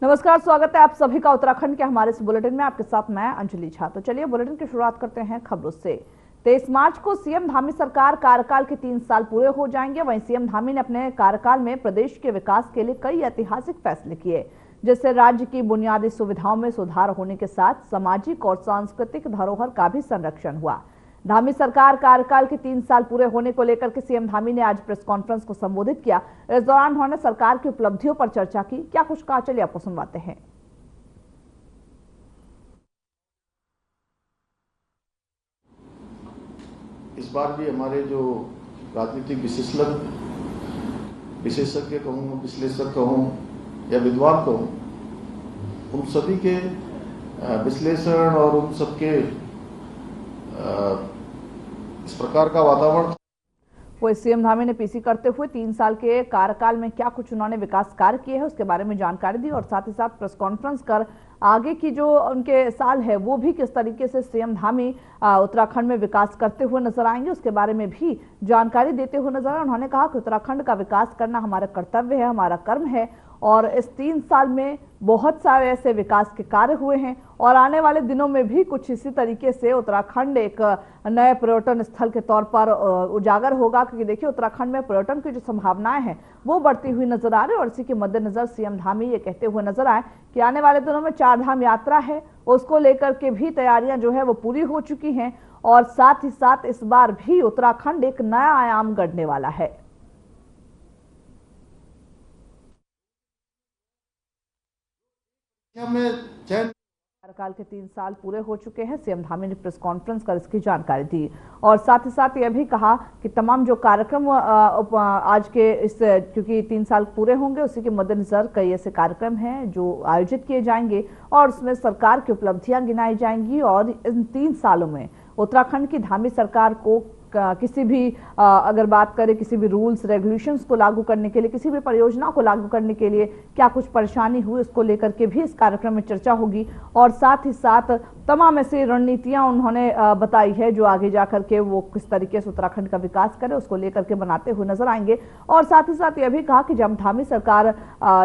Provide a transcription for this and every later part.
नमस्कार, स्वागत है आप सभी का उत्तराखंड के हमारे इस बुलेटिन में। आपके साथ मैं अंजलि झा। तो चलिए बुलेटिन की शुरुआत करते हैं खबरों से। 23 मार्च को सीएम धामी सरकार कार्यकाल के 3 साल पूरे हो जाएंगे। वहीं सीएम धामी ने अपने कार्यकाल में प्रदेश के विकास के लिए कई ऐतिहासिक फैसले किए, जिससे राज्य की बुनियादी सुविधाओं में सुधार होने के साथ सामाजिक और सांस्कृतिक धरोहर का भी संरक्षण हुआ। धामी सरकार कार्यकाल के 3 साल पूरे होने को लेकर के सीएम धामी ने आज प्रेस कॉन्फ्रेंस को संबोधित किया। इस दौरान उन्होंने सरकार की उपलब्धियों पर चर्चा की। क्या कुछ कहा, चलिए आपको सुनवाते हैं। इस बार भी हमारे जो राजनीतिक विशेषज्ञ कहूँ, विश्लेषक कहूँ या विद्वान कहूँ, उन सभी के विश्लेषण और उन सबके इस प्रकार का वातावरण। वो सीएम धामी ने पीसी करते हुए 3 साल के कार्यकाल में क्या कुछ उन्होंने विकास कार्य किए हैं उसके बारे में जानकारी दी और साथ ही साथ प्रेस कॉन्फ्रेंस कर आगे की जो उनके साल है वो भी किस तरीके से सीएम धामी उत्तराखंड में विकास करते हुए नजर आएंगे उसके बारे में भी जानकारी देते हुए नजर आए। उन्होंने कहा कि उत्तराखंड का विकास करना हमारा कर्तव्य है, हमारा कर्म है और इस 3 साल में बहुत सारे ऐसे विकास के कार्य हुए हैं और आने वाले दिनों में भी कुछ इसी तरीके से उत्तराखंड एक नए पर्यटन स्थल के तौर पर उजागर होगा। क्योंकि देखिए उत्तराखंड में पर्यटन की जो संभावनाएं हैं वो बढ़ती हुई नजर आ रही है और इसी के मद्देनजर सीएम धामी ये कहते हुए नजर आए कि आने वाले दिनों में 4 धाम यात्रा है, उसको लेकर के भी तैयारियां जो है वो पूरी हो चुकी हैं और साथ ही साथ इस बार भी उत्तराखंड एक नया आयाम गढ़ने वाला है। कार्यकाल के 3 साल पूरे हो चुके हैं। सीएम धामी ने प्रेस कॉन्फ्रेंस कर इसकी जानकारी दी और साथ ही साथ यह भी कहा कि तमाम जो कार्यक्रम आज के इस क्योंकि 3 साल पूरे होंगे उसी के मद्देनजर कई ऐसे कार्यक्रम हैं जो आयोजित किए जाएंगे और उसमें सरकार की उपलब्धियां गिनाई जाएंगी और इन 3 सालों में उत्तराखंड की धामी सरकार को किसी भी अगर बात करें किसी भी रूल्स रेगुलेशंस को लागू करने के लिए, किसी भी परियोजना को लागू करने के लिए क्या कुछ परेशानी हुई उसको लेकर के भी इस कार्यक्रम में चर्चा होगी और साथ ही साथ तमाम ऐसी रणनीतियां उन्होंने बताई है जो आगे जाकर के वो किस तरीके से उत्तराखंड का विकास करे उसको लेकर के बनाते हुए नजर आएंगे। और साथ ही साथ यह भी कहा कि जब धामी सरकार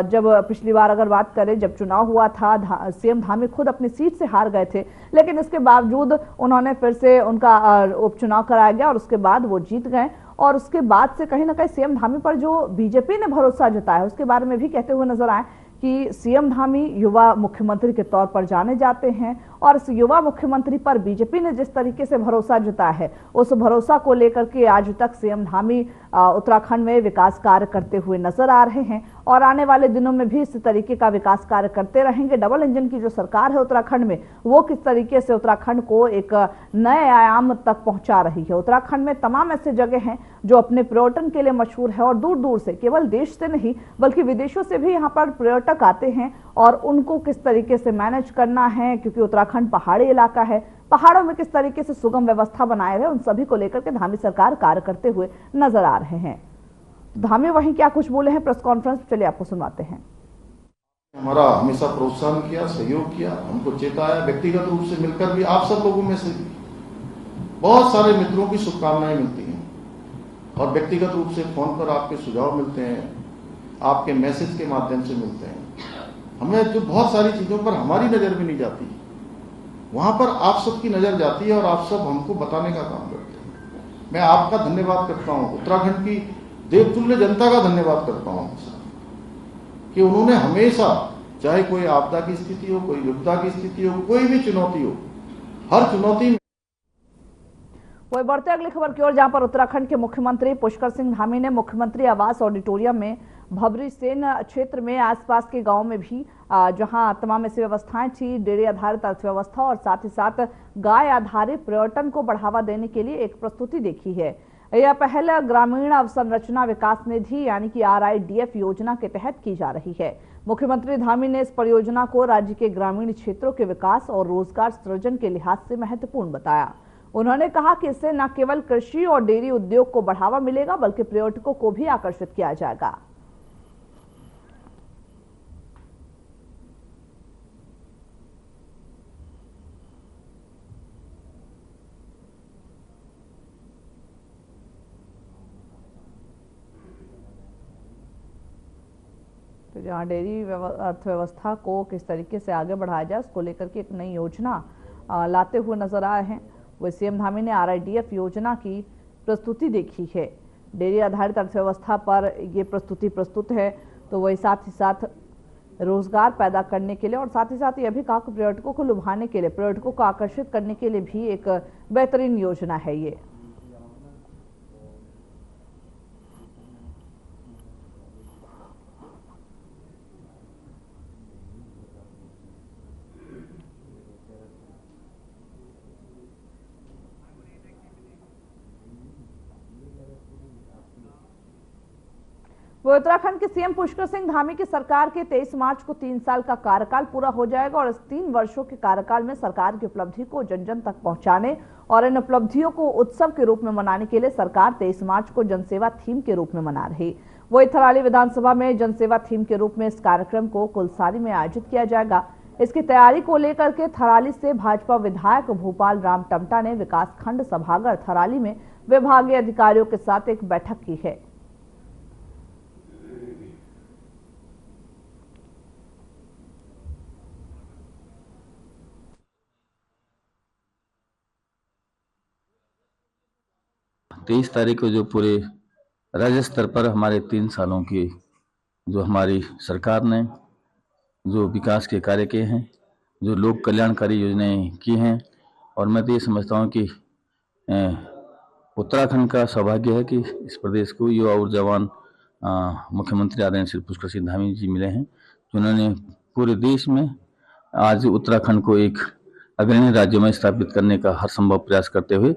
जब पिछली बार अगर बात करें जब चुनाव हुआ था सीएम धामी खुद अपनी सीट से हार गए थे, लेकिन इसके बावजूद उन्होंने फिर से उनका उपचुनाव कराया गया और उसके बाद वो जीत गए और उसके बाद से कहीं ना कहीं सीएम धामी पर जो बीजेपी ने भरोसा जताया उसके बारे में भी कहते हुए नजर आए कि सीएम धामी युवा मुख्यमंत्री के तौर पर जाने जाते हैं और इस युवा मुख्यमंत्री पर बीजेपी ने जिस तरीके से भरोसा जताया है उस भरोसा को लेकर के आज तक सीएम धामी उत्तराखंड में विकास कार्य करते हुए नजर आ रहे हैं और आने वाले दिनों में भी इस तरीके का विकास कार्य करते रहेंगे। डबल इंजन की जो सरकार है उत्तराखंड में वो किस तरीके से उत्तराखंड को एक नए आयाम तक पहुंचा रही है। उत्तराखंड में तमाम ऐसे जगह हैं जो अपने पर्यटन के लिए मशहूर है और दूर दूर से केवल देश से नहीं बल्कि विदेशों से भी यहाँ पर पर्यटक आते हैं और उनको किस तरीके से मैनेज करना है, क्योंकि उत्तराखंड पहाड़ी इलाका है, पहाड़ों में किस तरीके से सुगम व्यवस्था बनाए हुए उन सभी को लेकर के धामी सरकार कार्य करते हुए नजर आ रहे हैं। धामी वहीं क्या कुछ बोले हैं प्रेस कॉन्फ्रेंस, चलिए आपको सुनवाते हैं। हमारा हमेशा प्रोत्साहन किया, सहयोग किया, हमको चेताया, व्यक्तिगत रूप से मिलकर भी आप सब लोगों में से बहुत सारे मित्रों की शुभकामनाएं मिलती हैं और व्यक्तिगत रूप से फोन पर आपके सुझाव मिलते हैं, आपके मैसेज के माध्यम से मिलते हैं। हमें जो बहुत सारी चीजों पर हमारी नजर भी नहीं जाती वहां पर आप सबकी नजर जाती है और आप सब हमको बताने का काम करते हैं। मैं आपका धन्यवाद करता हूं, उत्तराखंड की देवतुल्य जनता का धन्यवाद करता हूं कि उन्होंने हमेशा, चाहे कोई आपदा की स्थिति हो, कोई विपदा की स्थिति हो, कोई भी चुनौती हो, हर चुनौती में। वही बढ़ते अगली खबर की ओर, जहां पर उत्तराखंड के मुख्यमंत्री पुष्कर सिंह धामी ने मुख्यमंत्री आवास ऑडिटोरियम में भबरी सेन क्षेत्र में आसपास के गांव में भी जहां तमाम ऐसी व्यवस्थाएं थी, डेयरी आधारित अर्थव्यवस्था और साथ ही साथ गाय आधारित पर्यटन को बढ़ावा देने के लिए एक प्रस्तुति देखी है। यह पहल ग्रामीण अवसंरचना विकास निधि यानी कि RIDF योजना के तहत की जा रही है। मुख्यमंत्री धामी ने इस परियोजना को राज्य के ग्रामीण क्षेत्रों के विकास और रोजगार सृजन के लिहाज से महत्वपूर्ण बताया। उन्होंने कहा कि इससे न केवल कृषि और डेयरी उद्योग को बढ़ावा मिलेगा बल्कि पर्यटकों को भी आकर्षित किया जाएगा। तो जहाँ डेयरी अर्थव्यवस्था को किस तरीके से आगे बढ़ाया जाए उसको लेकर के एक नई योजना लाते हुए नजर आए हैं। वही सीएम धामी ने RIDF योजना की प्रस्तुति देखी है। डेयरी आधारित अर्थव्यवस्था पर ये प्रस्तुति प्रस्तुत है। तो वही साथ ही साथ रोजगार पैदा करने के लिए और साथ ही साथ यह भी कहा कि पर्यटकों को लुभाने के लिए, पर्यटकों को आकर्षित करने के लिए भी एक बेहतरीन योजना है ये। वो उत्तराखंड के सीएम पुष्कर सिंह धामी की सरकार के 23 मार्च को 3 साल का कार्यकाल पूरा हो जाएगा और इस 3 वर्षों के कार्यकाल में सरकार की उपलब्धि को जन जन तक पहुंचाने और इन उपलब्धियों को उत्सव के रूप में मनाने के लिए सरकार 23 मार्च को जनसेवा थीम के रूप में मना रही। वही थराली विधानसभा में जनसेवा थीम के रूप में इस कार्यक्रम को कुलसारी में आयोजित किया जाएगा। इसकी तैयारी को लेकर के थराली से भाजपा विधायक भूपाल राम टमटा ने विकास खंड सभागार थराली में विभागीय अधिकारियों के साथ एक बैठक की है। तेईस तारीख को जो पूरे राज्य स्तर पर हमारे 3 सालों की जो हमारी सरकार ने जो विकास के कार्य किए हैं, जो लोक कल्याणकारी योजनाएं की हैं, और मैं तो ये समझता हूँ कि उत्तराखंड का सौभाग्य है कि इस प्रदेश को युवा और जवान मुख्यमंत्री आदरणीय श्री पुष्कर सिंह धामी जी मिले हैं, जिन्होंने पूरे देश में आज उत्तराखंड को एक अग्रणी राज्य में स्थापित करने का हर संभव प्रयास करते हुए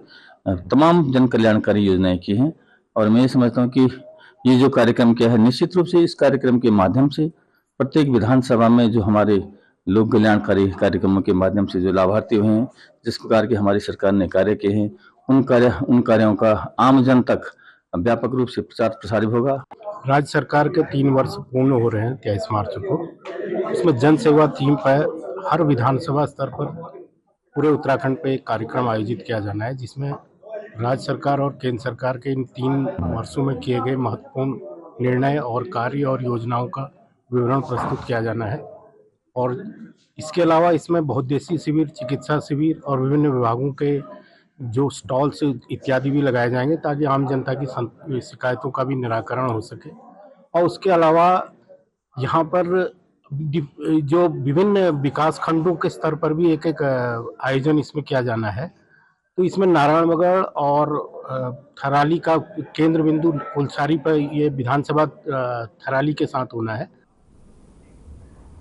तमाम जन कल्याणकारी योजनाएं की हैं। और मैं ये समझता हूँ कि ये जो कार्यक्रम किया है, निश्चित रूप से इस कार्यक्रम के माध्यम से प्रत्येक विधानसभा में जो हमारे लोक कल्याणकारी कार्यक्रमों के माध्यम से जो लाभार्थी हुए हैं, जिस प्रकार के हमारी सरकार ने कार्य किए हैं, उन कार्यों का आम जन तक व्यापक रूप से प्रचार प्रसारित होगा। राज्य सरकार के 3 वर्ष पूर्ण हो रहे हैं 23 मार्च को। उसमें जन सेवा थीम पर हर विधानसभा स्तर पर पूरे उत्तराखंड पे एक कार्यक्रम आयोजित किया जाना है, जिसमें राज्य सरकार और केंद्र सरकार के इन 3 वर्षों में किए गए महत्वपूर्ण निर्णय और कार्य और योजनाओं का विवरण प्रस्तुत किया जाना है। और इसके अलावा इसमें बहुउद्देशीय शिविर, चिकित्सा शिविर और विभिन्न विभागों के जो स्टॉल्स इत्यादि भी लगाए जाएंगे, ताकि आम जनता की शिकायतों का भी निराकरण हो सके। और उसके अलावा यहाँ पर जो विभिन्न विकास खंडों के स्तर पर भी एक आयोजन इसमें किया जाना है। तो इसमें नारायणगढ़ और थराली का केंद्र बिंदु कुलसारी पर ये विधानसभा थराली के साथ होना है।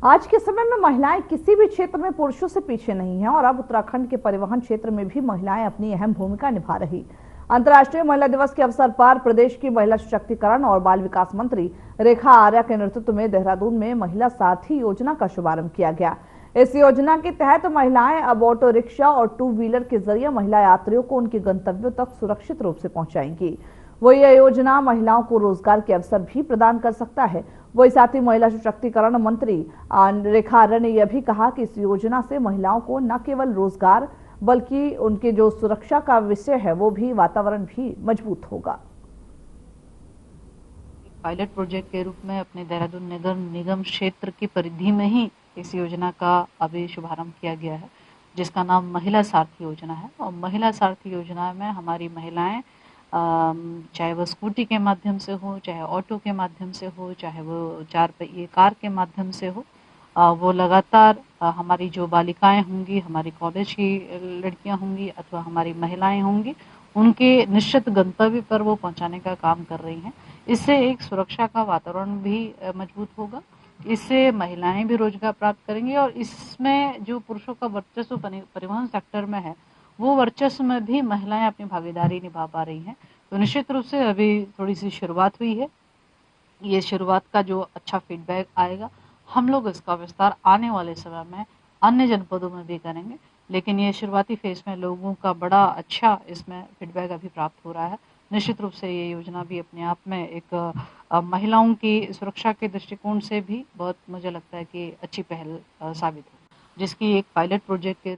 आज के समय में महिलाएं किसी भी क्षेत्र में पुरुषों से पीछे नहीं हैं और अब उत्तराखंड के परिवहन क्षेत्र में भी महिलाएं अपनी अहम भूमिका निभा रही। अंतर्राष्ट्रीय महिला दिवस के अवसर पर प्रदेश की महिला सशक्तिकरण और बाल विकास मंत्री रेखा आर्या के नेतृत्व में देहरादून में महिला सारथी योजना का शुभारंभ किया गया। इस योजना के तहत महिलाएं अब ऑटो रिक्शा और 2 व्हीलर के जरिए महिला यात्रियों को उनके गंतव्यों तक सुरक्षित रूप से पहुंचाएंगी। वही यह योजना महिलाओं को रोजगार के अवसर भी प्रदान कर सकता है। वही साथ ही महिला सशक्तिकरण मंत्री रेखा आर्या ने यह भी कहा कि इस योजना से महिलाओं को न केवल रोजगार बल्कि उनके जो सुरक्षा का विषय है वो भी, वातावरण भी मजबूत होगा। पायलट प्रोजेक्ट के रूप में अपने देहरादून नगर निगम क्षेत्र की परिधि में ही इस योजना का अभी शुभारंभ किया गया है, जिसका नाम महिला सारथी योजना है। और महिला सारथी योजना में हमारी महिलाएं चाहे वो स्कूटी के माध्यम से हो, चाहे ऑटो के माध्यम से हो, चाहे वो 4 पहिए कार के माध्यम से हो, वो लगातार हमारी जो बालिकाएं होंगी, हमारी कॉलेज की लड़कियां होंगी अथवा हमारी महिलाएं होंगी, उनके निश्चित गंतव्य पर वो पहुंचाने का काम कर रही हैं। इससे एक सुरक्षा का वातावरण भी मजबूत होगा, इससे महिलाएं भी रोजगार प्राप्त करेंगी और इसमें जो पुरुषों का वर्चस्व परिवहन सेक्टर में है, वो वर्चस्व में भी महिलाएं अपनी भागीदारी निभा पा रही हैं। तो निश्चित रूप से अभी थोड़ी सी शुरुआत हुई है। ये शुरुआत का जो अच्छा फीडबैक आएगा, हम लोग इसका विस्तार आने वाले समय में अन्य जनपदों में भी करेंगे, लेकिन ये शुरुआती फेज में लोगों का बड़ा अच्छा इसमें फीडबैक अभी प्राप्त हो रहा है। निश्चित रूप से ये योजना भी अपने आप में एक महिलाओं की सुरक्षा के दृष्टिकोण से भी बहुत, मुझे लगता है कि अच्छी पहल साबित हो, जिसकी एक पायलट प्रोजेक्ट के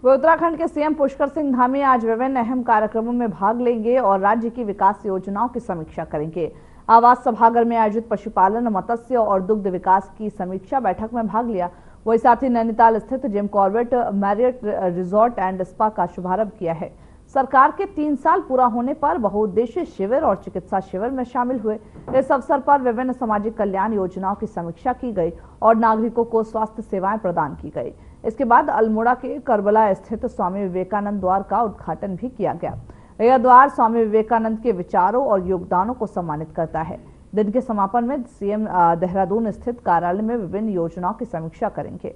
वे उत्तराखंड के सीएम पुष्कर सिंह धामी आज विभिन्न अहम कार्यक्रमों में भाग लेंगे और राज्य की विकास योजनाओं की समीक्षा करेंगे। आवास सभागार में आयोजित पशुपालन, मत्स्य और दुग्ध विकास की समीक्षा बैठक में भाग लिया। वही साथ ही नैनीताल स्थित Jim Corbett Marriott resort and spa का शुभारंभ किया है। सरकार के 3 साल पूरा होने पर बहुउद्देशीय शिविर और चिकित्सा शिविर में शामिल हुए। इस अवसर पर विभिन्न सामाजिक कल्याण योजनाओं की समीक्षा की गई और नागरिकों को स्वास्थ्य सेवाएं प्रदान की गई। इसके बाद अल्मोड़ा के करबला स्थित स्वामी विवेकानंद द्वार का उद्घाटन भी किया गया। यह द्वार स्वामी विवेकानंद के विचारों और योगदानों को सम्मानित करता है। दिन के समापन में सीएम देहरादून स्थित कार्यालय में विभिन्न योजनाओं की समीक्षा करेंगे।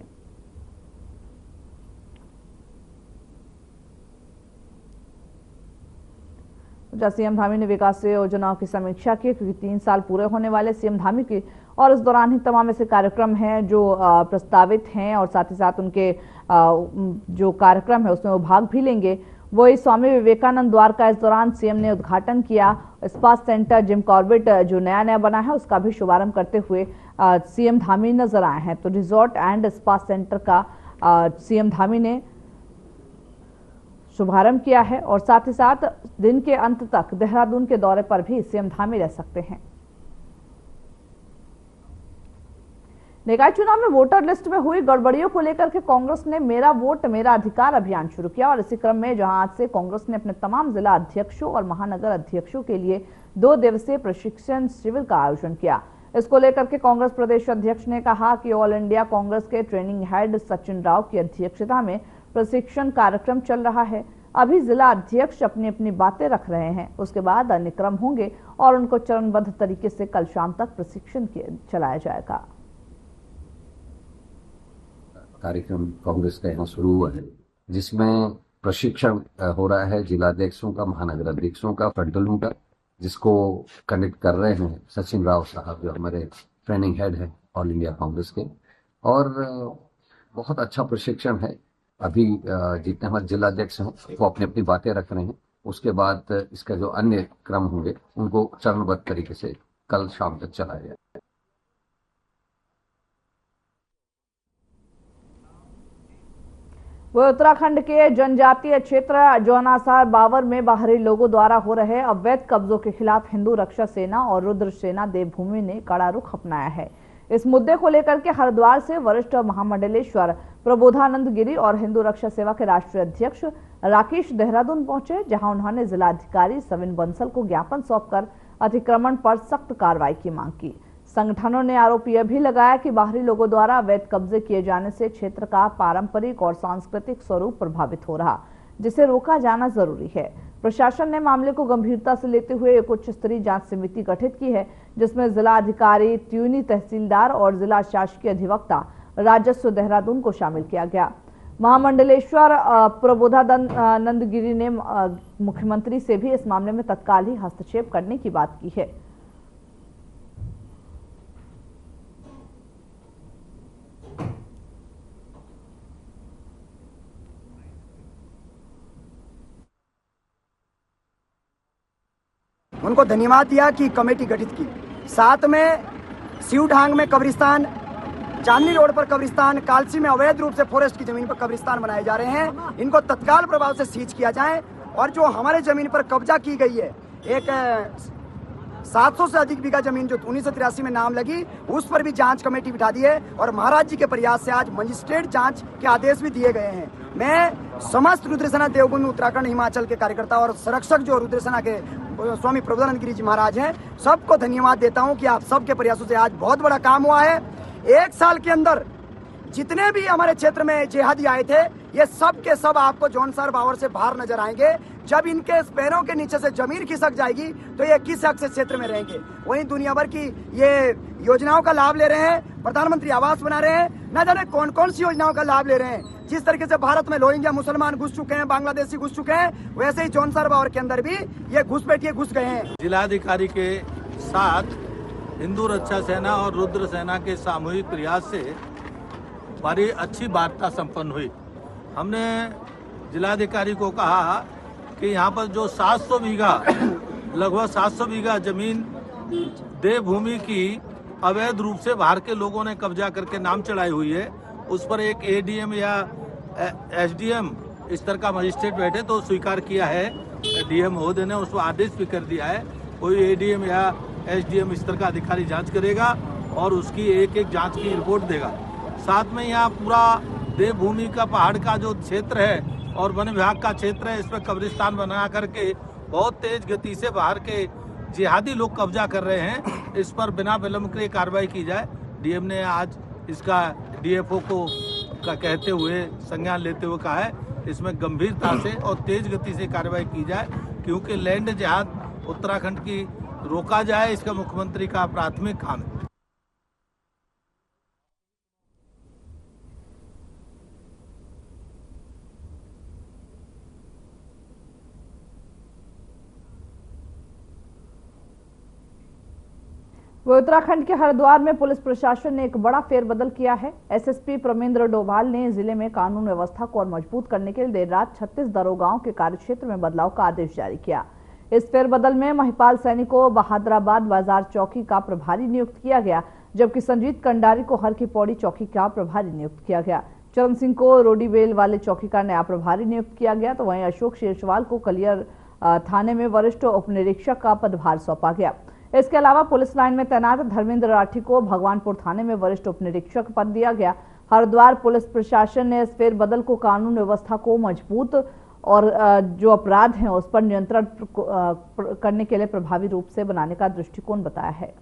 सीएम धामी ने विकास योजनाओं की समीक्षा की, क्योंकि 3 साल पूरे होने वाले सीएम धामी की और इस दौरान ही तमाम ऐसे कार्यक्रम हैं जो प्रस्तावित हैं और साथ ही साथ उनके जो कार्यक्रम है उसमें वो भाग भी लेंगे। वही स्वामी विवेकानंद द्वार का इस दौरान सीएम ने उद्घाटन किया। स्पा सेंटर जिम कॉर्बेट जो नया बना है उसका भी शुभारंभ करते हुए सीएम धामी नजर आए हैं। तो रिजॉर्ट एंड स्पा सेंटर का सीएम धामी ने शुभारंभ किया है और साथ ही साथ दिन के अंत तक देहरादून के दौरे पर भी सीएम धामी रह सकते हैं। निकाय चुनाव में वोटर लिस्ट में हुई गड़बड़ियों को लेकर के कांग्रेस ने मेरा वोट मेरा अधिकार अभियान शुरू किया और इसी क्रम में जहां आज से कांग्रेस ने अपने तमाम जिला अध्यक्षों और महानगर अध्यक्षों के लिए 2 दिवसीय प्रशिक्षण शिविर का आयोजन किया। इसको लेकर के कांग्रेस प्रदेश अध्यक्ष ने कहा कि ऑल इंडिया कांग्रेस के ट्रेनिंग हेड सचिन राव की अध्यक्षता में प्रशिक्षण कार्यक्रम चल रहा है। अभी जिला अध्यक्ष अपनी अपनी बातें रख रहे हैं, उसके बाद अन्य क्रम होंगे और उनको चरणबद्ध तरीके से कल शाम तक प्रशिक्षण चलाया जाएगा। कार्यक्रम कांग्रेस का यहाँ शुरू हुआ है, जिसमें प्रशिक्षण हो रहा है जिलाध्यक्षों का, महानगर अध्यक्षों का, फ्रंटलों का, जिसको कनेक्ट कर रहे हैं सचिन राव साहब जो हमारे ट्रेनिंग हेड है ऑल इंडिया कांग्रेस के। और बहुत अच्छा प्रशिक्षण है। अभी जितने हमारे जिलाध्यक्ष हैं वो अपनी अपनी बातें रख रहे हैं, उसके बाद इसका जो अन्य क्रम होंगे उनको चरणबद्ध तरीके से कल शाम तक चलाया जाएगा। वह उत्तराखंड के जनजातीय क्षेत्र जौनासार बावर में बाहरी लोगों द्वारा हो रहे अवैध कब्जों के खिलाफ हिंदू रक्षा सेना और रुद्र सेना देवभूमि ने कड़ा रुख अपनाया है। इस मुद्दे को लेकर के हरिद्वार से वरिष्ठ महामंडलेश्वर प्रबोधानंद गिरी और हिंदू रक्षा सेवा के राष्ट्रीय अध्यक्ष राकेश देहरादून पहुंचे, जहां उन्होंने जिलाधिकारी सविन बंसल को ज्ञापन सौंपकर अतिक्रमण पर सख्त कार्रवाई की मांग की। संगठनों ने आरोप यह भी लगाया कि बाहरी लोगों द्वारा अवैध कब्जे किए जाने से क्षेत्र का पारंपरिक और सांस्कृतिक स्वरूप प्रभावित हो रहा, जिसे रोका जाना जरूरी है। प्रशासन ने मामले को गंभीरता से लेते हुए एक उच्च स्तरीय जांच समिति गठित की है, जिसमें जिला अधिकारी, त्यूनी तहसीलदार और जिला शासकीय अधिवक्ता राजस्व देहरादून को शामिल किया गया। महामंडलेश्वर प्रबोधानंद गिरी ने मुख्यमंत्री से भी इस मामले में तत्काल ही हस्तक्षेप करने की बात की है। उनको धन्यवाद दिया कि कमेटी गठित की। साथ में सिवढांग में कब्रिस्तान, चांदनी रोड पर कब्रिस्तान, कालसी में अवैध रूप से फॉरेस्ट की जमीन पर कब्रिस्तान बनाए जा रहे हैं, इनको तत्काल प्रभाव से सीज किया जाए। और जो हमारे जमीन पर कब्जा की गई है, एक 700 से अधिक बीघा जमीन जो 1983 में नाम लगी, उस पर भी जांच कमेटी बिठा दी है और महाराज जी के प्रयास से आज मजिस्ट्रेट जांच के आदेश भी दिए गए हैं। मैं समस्त रुद्रसेना देवभूमि उत्तराखंड हिमाचल के कार्यकर्ता और संरक्षक जो रुद्रसेना के स्वामी प्रबोधानंद गिरी जी महाराज हैं, सबको धन्यवाद देता हूं कि आप सबके प्रयासों से आज बहुत बड़ा काम हुआ है। 1 साल के अंदर जितने भी हमारे क्षेत्र में जिहादी आए थे, ये सब के सब आपको जौनसार बावर से बाहर नजर आएंगे। जब इनके पैरों के नीचे से जमीन खिसक जाएगी तो ये किस हक से क्षेत्र में रहेंगे। वहीं दुनिया भर की ये योजनाओं का लाभ ले रहे हैं, प्रधानमंत्री आवास बना रहे हैं, न जाने कौन कौन सी योजनाओं का लाभ ले रहे हैं। जिस तरीके से भारत में रोहिंग्या मुसलमान घुस चुके हैं, बांग्लादेशी घुस चुके हैं, वैसे ही जौनसार बावर के अंदर भी ये घुसपैठिए घुस गए हैं। जिलाधिकारी के साथ हिंदू रक्षा सेना और रुद्र सेना के सामूहिक प्रयास से बड़ी अच्छी वार्ता संपन्न हुई। हमने जिलाधिकारी को कहा कि यहाँ पर जो 700 बीघा लगभग 700 बीघा जमीन देवभूमि की अवैध रूप से बाहर के लोगों ने कब्जा करके नाम चढ़ाई हुई है, उस पर एक एडीएम या एसडीएम इस तरह का मजिस्ट्रेट बैठे तो स्वीकार किया है। डीएम महोदय ने उसको आदेश भी कर दिया है, कोई एडीएम या एसडीएम स्तर का अधिकारी जांच करेगा और उसकी एक एक जांच की रिपोर्ट देगा। साथ में यहाँ पूरा देवभूमि का पहाड़ का जो क्षेत्र है और वन विभाग का क्षेत्र है, इसमें कब्रिस्तान बना करके बहुत तेज गति से बाहर के जिहादी लोग कब्जा कर रहे हैं। इस पर बिना विलंब के कार्रवाई की जाए। डीएम ने आज इसका डीएफओ को का कहते हुए संज्ञान लेते हुए कहा है इसमें गंभीरता से और तेज गति से कार्रवाई की जाए, क्योंकि लैंड जिहाद उत्तराखंड की रोका जाए, इसका मुख्यमंत्री का प्राथमिक काम है। वो उत्तराखंड के हरिद्वार में पुलिस प्रशासन ने एक बड़ा फेरबदल किया है। एसएसपी प्रमेंद्र डोभाल ने जिले में कानून व्यवस्था को और मजबूत करने के लिए देर रात 36 दरोगाओं के कार्यक्षेत्र में बदलाव का आदेश जारी किया। इस फेरबदल में महिपाल सैनी को बहादुराबाद बाजार चौकी का प्रभारी नियुक्त किया गया, जबकि संजीत कंडारी को हर की पौड़ी चौकी का प्रभारी नियुक्त किया गया। चरण सिंह को रोडीबेल वाले चौकी का नया प्रभारी नियुक्त किया गया, तो वहीं अशोक शेरचवाल को कलियर थाने में वरिष्ठ उपनिरीक्षक का पदभार सौंपा गया। इसके अलावा पुलिस लाइन में तैनात धर्मेंद्र राठी को भगवानपुर थाने में वरिष्ठ उपनिरीक्षक पद दिया गया। हरिद्वार पुलिस प्रशासन ने इस फेरबदल को कानून व्यवस्था को मजबूत और जो अपराध हैं उस पर नियंत्रण करने के लिए प्रभावी रूप से बनाने का दृष्टिकोण बताया है।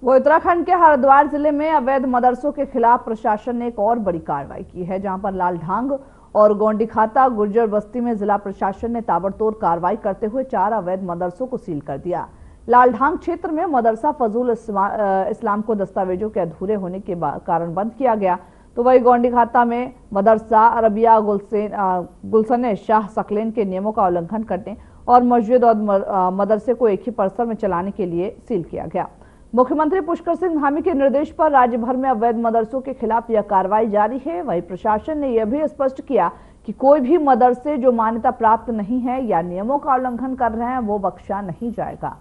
वो उत्तराखंड के हरिद्वार जिले में अवैध मदरसों के खिलाफ प्रशासन ने एक और बड़ी कार्रवाई की है, जहां पर लालढांग और गोंडीखाता गुर्जर बस्ती में जिला प्रशासन ने ताबड़तोड़ कार्रवाई करते हुए 4 अवैध मदरसों को सील कर दिया। लालढांग क्षेत्र में मदरसा फजूल इस्लाम को दस्तावेजों के अधूरे होने के कारण बंद किया गया, तो वही गोंडीखाता में मदरसा अरबिया गुलशन शाह सकलेन के नियमों का उल्लंघन करने और मस्जिद और मदरसे को एक ही परिसर में चलाने के लिए सील किया गया। मुख्यमंत्री पुष्कर सिंह धामी के निर्देश पर राज्य भर में अवैध मदरसों के खिलाफ यह कार्रवाई जारी है। वहीं प्रशासन ने यह भी स्पष्ट किया कि कोई भी मदरसे जो मान्यता प्राप्त नहीं है या नियमों का उल्लंघन कर रहे हैं वो बख्शा नहीं जाएगा।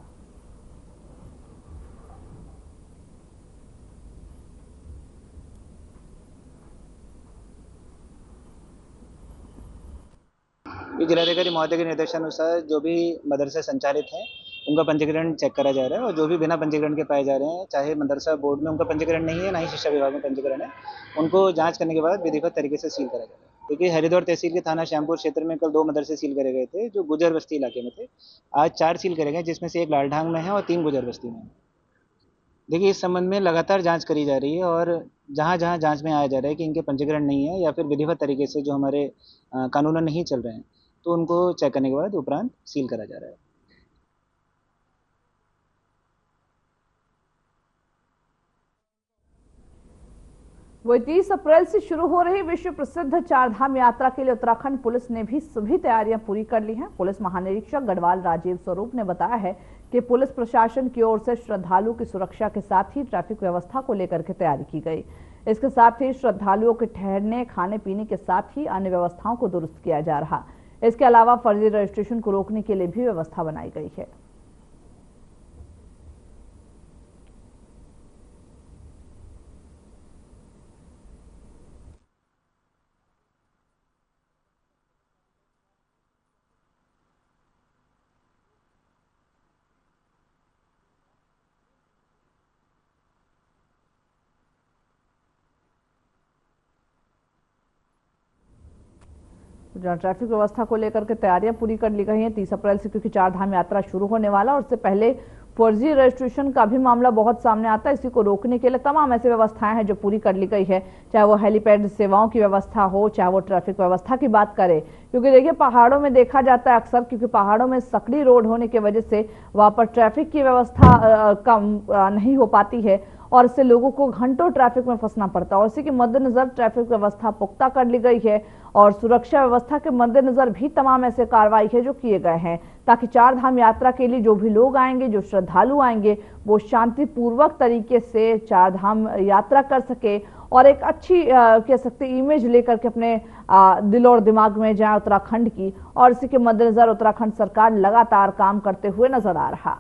जिलाधिकारी महोदय के निर्देशानुसार जो भी मदरसे संचालित हैं उनका पंजीकरण चेक करा जा रहा है, और जो भी बिना पंजीकरण के पाए जा रहे हैं, चाहे मदरसा बोर्ड में उनका पंजीकरण नहीं है, ना ही शिक्षा विभाग में पंजीकरण है, उनको जांच करने के बाद विधिवत तरीके से सील करा जा रहा है। क्योंकि हरिद्वार तहसील के थाना श्यामपुर क्षेत्र में कल 2 मदरसे सील करे गए थे जो गुजर बस्ती इलाके में थे। आज 4 सील करे गए, जिसमें से 1 लालढांग में है और 3 गुजर बस्ती में है। देखिए, इस संबंध में लगातार जांच करी जा रही है और जहां जहां जांच में आया जा रहा है कि इनके पंजीकरण नहीं है या फिर विधिवत तरीके से जो हमारे कानून नहीं चल रहे हैं, तो उनको चेक करने के बाद उपरांत सील करा जा रहा है। वो 30 अप्रैल से शुरू हो रही विश्व प्रसिद्ध चारधाम यात्रा के लिए उत्तराखंड पुलिस ने भी सभी तैयारियां पूरी कर ली हैं। पुलिस महानिरीक्षक गढ़वाल राजीव स्वरूप ने बताया है कि पुलिस प्रशासन की ओर से श्रद्धालुओं की सुरक्षा के साथ ही ट्रैफिक व्यवस्था को लेकर के तैयारी की गई। इसके साथ ही श्रद्धालुओं के ठहरने, खाने पीने के साथ ही अन्य व्यवस्थाओं को दुरुस्त किया जा रहा। इसके अलावा फर्जी रजिस्ट्रेशन को रोकने के लिए भी व्यवस्था बनाई गई है। जहां ट्रैफिक व्यवस्था को लेकर के तैयारियां पूरी कर ली गई हैं। 30 अप्रैल से क्योंकि चारधाम यात्रा शुरू होने वाला और उससे पहले फर्जी रजिस्ट्रेशन का भी मामला बहुत सामने आता है। इसी को रोकने के लिए तमाम ऐसी व्यवस्थाएं हैं जो पूरी कर ली गई है, चाहे वो हेलीपैड सेवाओं की व्यवस्था हो, चाहे वो ट्रैफिक व्यवस्था की बात करें। क्योंकि देखिए, पहाड़ों में देखा जाता है अक्सर, क्योंकि पहाड़ों में सकड़ी रोड होने की वजह से वहां पर ट्रैफिक की व्यवस्था कम नहीं हो पाती है और इससे लोगों को घंटों ट्रैफिक में फंसना पड़ता है। और इसी के मद्देनजर ट्रैफिक व्यवस्था पुख्ता कर ली गई है और सुरक्षा व्यवस्था के मद्देनजर भी तमाम ऐसे कार्रवाई है जो किए गए हैं, ताकि चारधाम यात्रा के लिए जो भी लोग आएंगे, जो श्रद्धालु आएंगे, वो शांतिपूर्वक तरीके से चारधाम यात्रा कर सके और एक अच्छी कह सकते इमेज लेकर के अपने दिल और दिमाग में जाए उत्तराखंड की, और इसी के मद्देनजर उत्तराखंड सरकार लगातार काम करते हुए नजर आ रहा।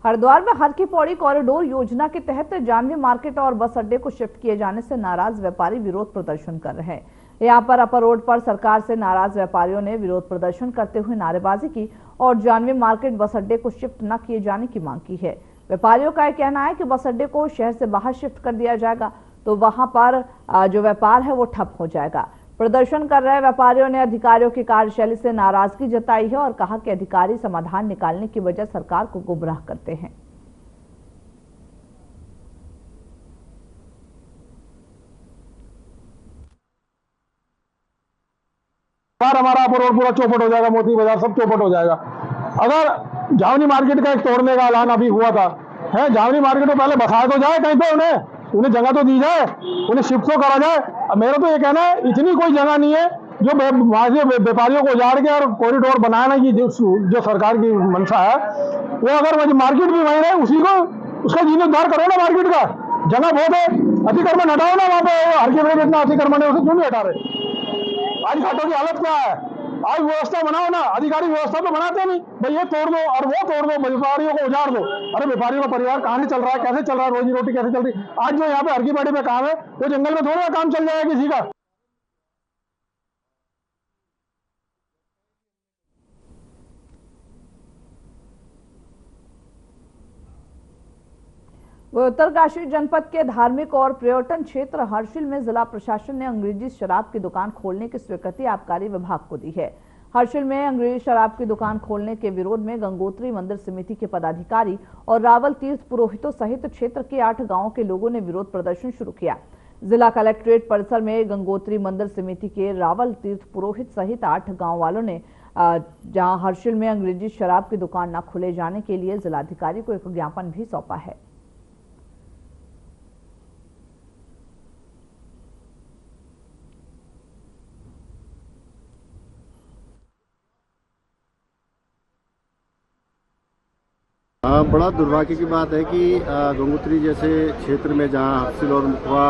हरिद्वार में हर की पौड़ी कॉरिडोर योजना के तहत जाह्नवी मार्केट और बस अड्डे को शिफ्ट किए जाने से नाराज व्यापारी विरोध प्रदर्शन कर रहे हैं। यहां पर अपर रोड पर सरकार से नाराज व्यापारियों ने विरोध प्रदर्शन करते हुए नारेबाजी की और जाह्नवी मार्केट बस अड्डे को शिफ्ट न किए जाने की मांग की है। व्यापारियों का यह कहना है कि बस अड्डे को शहर से बाहर शिफ्ट कर दिया जाएगा तो वहां पर जो व्यापार है वो ठप हो जाएगा। प्रदर्शन कर रहे व्यापारियों ने अधिकारियों की कार्यशैली से नाराजगी जताई है और कहा कि अधिकारी समाधान निकालने की वजह सरकार को गुमराह करते हैं। हमारा रोड पूरा चौपट हो जाएगा, मोती बाजार सब चौपट हो जाएगा। अगर जाह्नवी मार्केट का एक तोड़ने का ऐलान अभी हुआ था, है जाह्नवी मार्केट को पहले बसाया तो जाए, कहीं पे उन्हें जगह तो दी जाए, उन्हें शिफ्ट तो करा जाए। अब मेरा तो ये कहना है इतनी कोई जगह नहीं है जो वहां से व्यापारियों को उजाड़ के और कॉरिडोर बनाना की जो सरकार की मंशा है, वो अगर मार्केट भी वहीं रहे उसी को उसका जीर्णोद्धार करो ना। मार्केट का जगह बहुत है, अतिक्रमण हटाओ ना वहां पे। हर के जितना अतिक्रमण है उसे क्यों नहीं हटा रहे? आज घाटों की हालत क्या है? आज व्यवस्था बनाओ ना, अधिकारी व्यवस्था तो बनाते नहीं भाई, ये तोड़ दो और वो तोड़ दो, व्यापारियों को उजाड़ दो। अरे व्यापारियों का परिवार कहां से चल रहा है, कैसे चल रहा है, रोजी रोटी कैसे चल रही है? आज जो यहाँ पे हरकी पौड़ी में काम है वो जंगल में थोड़ा काम चल जाएगा किसी का। उत्तरकाशी जनपद के धार्मिक और पर्यटन क्षेत्र हर्षिल में जिला प्रशासन ने अंग्रेजी शराब की दुकान खोलने की स्वीकृति आबकारी विभाग को दी है। हर्षिल में अंग्रेजी शराब की दुकान खोलने के विरोध में गंगोत्री मंदिर समिति के पदाधिकारी और रावल तीर्थ पुरोहितों सहित क्षेत्र के 8 गांवों के लोगों ने विरोध प्रदर्शन शुरू किया। जिला कलेक्ट्रेट परिसर में गंगोत्री मंदिर समिति के रावल तीर्थ पुरोहित सहित 8 गाँव वालों ने जहां हर्षिल में अंग्रेजी शराब की दुकान न खोले जाने के लिए जिलाधिकारी को एक ज्ञापन भी सौंपा है। बड़ा दुर्भाग्य की बात है कि गंगोत्री जैसे क्षेत्र में जहां हर्षिल और मुखवा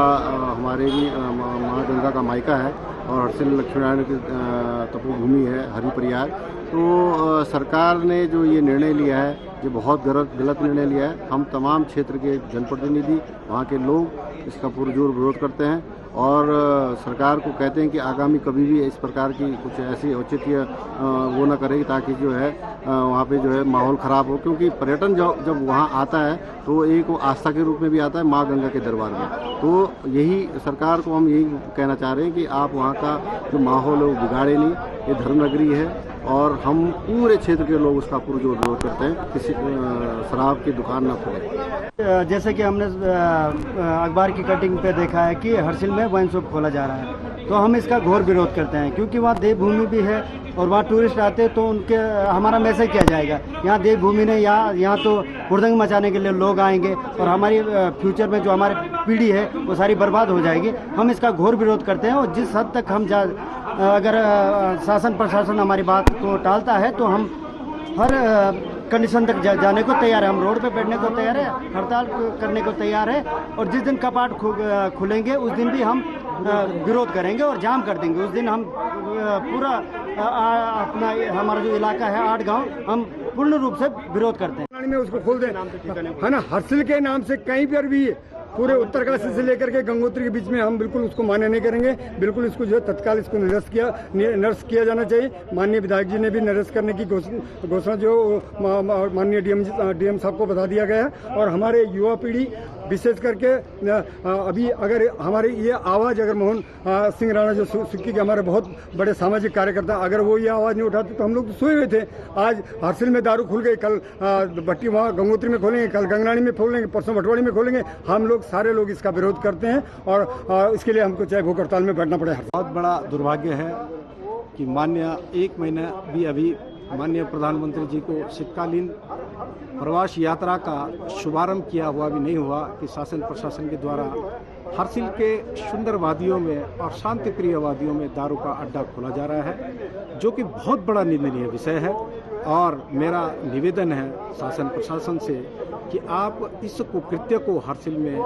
हमारे भी माँ गंगा का मायका है और हर्षिल लक्ष्मीनारायण की तपोभूमि है हरिप्रयाग, तो सरकार ने जो ये निर्णय लिया है ये बहुत गलत निर्णय लिया है। हम तमाम क्षेत्र के जनप्रतिनिधि वहाँ के लोग इसका पुरजोर विरोध करते हैं और सरकार को कहते हैं कि आगामी कभी भी इस प्रकार की कुछ ऐसी औचित्य वो न करेगी ताकि जो है वहाँ पे जो है माहौल ख़राब हो, क्योंकि पर्यटन जब वहाँ आता है तो एक वो आस्था के रूप में भी आता है माँ गंगा के दरबार में। तो यही सरकार को हम यही कहना चाह रहे हैं कि आप वहाँ का जो माहौल है वो बिगाड़े नहीं, ये धर्मनगरी है और हम पूरे क्षेत्र के लोग उसका पुरजोर विरोध करते हैं, किसी शराब की दुकान न खोले। जैसे कि हमने अखबार की कटिंग पे देखा है कि हर्षिल में वाइन शॉप खोला जा रहा है, तो हम इसका घोर विरोध करते हैं क्योंकि वहाँ देवभूमि भी है और वहाँ टूरिस्ट आते हैं तो उनके हमारा मैसेज किया जाएगा। यहाँ देवभूमि ने यहाँ तो हुड़दंग मचाने के लिए लोग आएंगे और हमारी फ्यूचर में जो हमारी पीढ़ी है वो सारी बर्बाद हो जाएगी। हम इसका घोर विरोध करते हैं और जिस हद तक हम अगर शासन प्रशासन हमारी बात को टालता है तो हम हर कंडीशन तक जाने को तैयार है। हम रोड पे बैठने को तैयार है, हड़ताल करने को तैयार है और जिस दिन कपाट खुलेंगे उस दिन भी हम विरोध करेंगे और जाम कर देंगे। उस दिन हम पूरा अपना हमारा जो इलाका है 8 गांव हम पूर्ण रूप से विरोध करते हैं। में उसको खोल दें है ना, हर्षिल के नाम से कहीं पर भी पूरे उत्तरकाशी से लेकर के गंगोत्री के बीच में हम बिल्कुल उसको मान्य नहीं करेंगे। बिल्कुल इसको जो है तत्काल इसको निरस्त किया जाना चाहिए। माननीय विधायक जी ने भी निरस्त करने की घोषणा जो माननीय डीएम साहब को बता दिया गया है और हमारे युवा पीढ़ी विशेष करके अभी अगर हमारी ये आवाज़ अगर मोहन सिंह राणा जो सिक्की के हमारे बहुत बड़े सामाजिक कार्यकर्ता अगर वो ये आवाज़ नहीं उठाते तो हम लोग तो सोए हुए थे। आज हर्षिल में दारू खुल गई, कल भट्टी वहाँ गंगोत्री में खोलेंगे, कल गंगनानी में खोलेंगे, परसों भटवाड़ी में खोलेंगे। हम लोग सारे लोग इसका विरोध करते हैं और इसके लिए हमको चाहे भूख हड़ताल में बैठना पड़े। बहुत बड़ा दुर्भाग्य है कि मान्य 1 महीना भी अभी माननीय प्रधानमंत्री जी को शीतकालीन प्रवास यात्रा का शुभारंभ किया हुआ भी नहीं हुआ कि शासन प्रशासन के द्वारा हरसिल के सुंदर वादियों में और शांति प्रिय वादियों में दारू का अड्डा खोला जा रहा है, जो कि बहुत बड़ा निंदनीय विषय है। और मेरा निवेदन है शासन प्रशासन से कि आप इस कुकृत्य को हरसिल में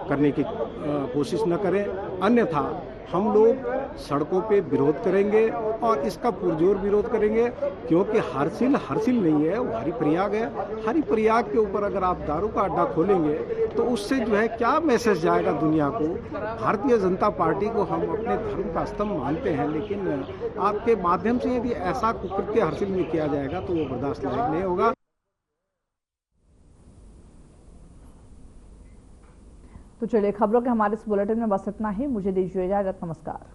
करने की कोशिश न करें, अन्यथा हम लोग सड़कों पे विरोध करेंगे और इसका पुरजोर विरोध करेंगे, क्योंकि हरसिल नहीं है, वो हरिप्रयाग है। हरिप्रयाग के ऊपर अगर आप दारू का अड्डा खोलेंगे तो उससे जो है क्या मैसेज जाएगा दुनिया को। भारतीय जनता पार्टी को हम अपने धर्म का स्तंभ मानते हैं, लेकिन आपके माध्यम से यदि ऐसा कुकृत्य हरसिल में किया जाएगा तो वो बर्दाश्त लायक नहीं होगा। तो चलिए, खबरों के हमारे इस बुलेटिन में बस इतना ही। मुझे दीजिए इजाजत। नमस्कार।